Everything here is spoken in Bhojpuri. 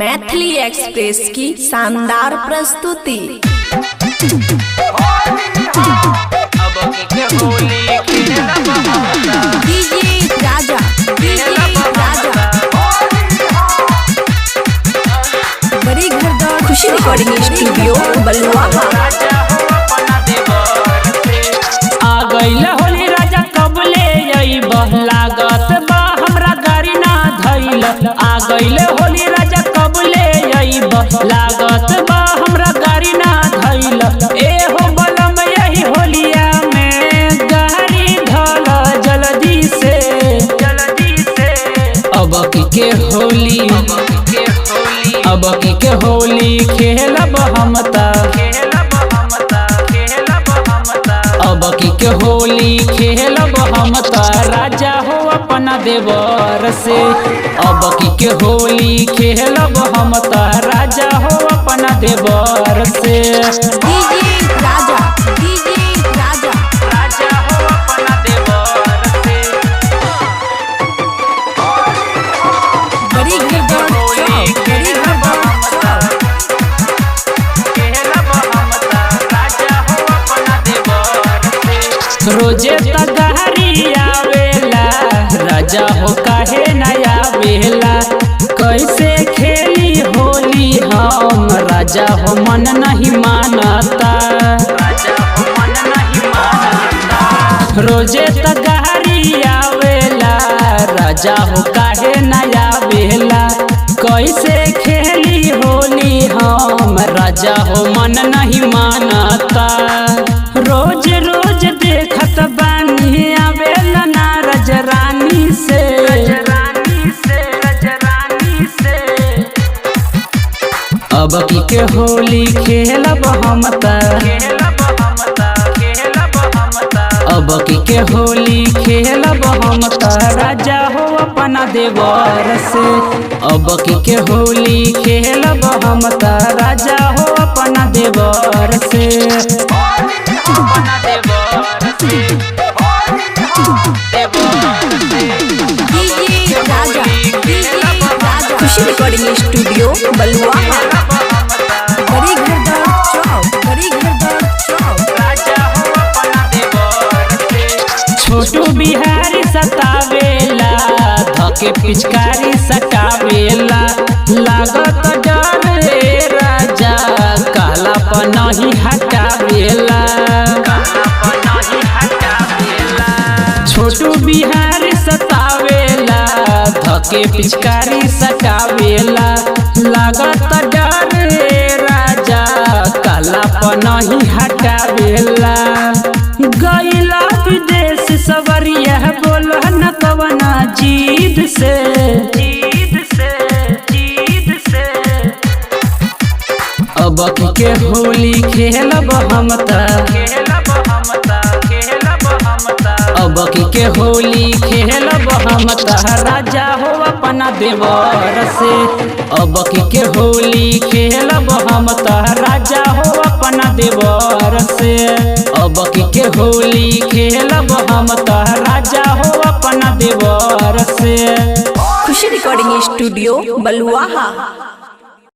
मैथिली एक्सप्रेस की शानदार प्रस्तुति। डीजे राजा बड़ी घरदार खुशी रिकॉर्डिंग स्टूडियो बलुआ। आ गइल होली राजा कबले अइबह लागत बा हमरा गाड़ी ना धइल। आ गइल होली राजा कबले अइबह लागत बा हमरा गाड़ी ना धइल। ए हो बलम यही होलिया में गाड़ी धल जल्दी से अब के होली खेलब हम अब के होली खेलब हम राजा हो अपना देवर से। अब के होली खेलब हम राजा हो अपना देवर से। डीजे राजा राजा हो अपना देवर से। बड़ी घरदार रोजे तगारी आवेला राजा हो काहे नया आवेला। कैसे खेली होली हम राजा हो मन नहीं मानता। रोजे तगारी आवेला राजा हो काहे नया आवेला। कैसे खेली होली हम राजा हो मन नहीं मानता। रोज रोज देखत बानी आवेला ना रजरानी से। अब के होली खेलब हम अब के होली खेलब हम राजा हो अपना देवर से। अब के होली खेलब हम राजा हो अपना देवर से। खुशी रिकॉर्डिंग स्टूडियो बलुआ। बड़ी घरदार छोटू बिहारी सतावेला धके पिचकारी सटावेला। लागत डर रे राजा काला पर नहीं हटावेला। छोटू बिहारी सतावेला धके पिचकारी सटावेला। लागत डर रे राजा काला पर नहीं हटावेला। गइला विदेश सवरिया बोल न कवना जीद से। अब के होली खेलब हम अब के होली खेलब हम राजा हो अपना देवर से। अब के होली खेलब हम राजा हो अपना देवर से। अब के होली खेलब हम राजा हो अपना देवर से। खुशी रिकॉर्डिंग स्टूडियो बलुआ।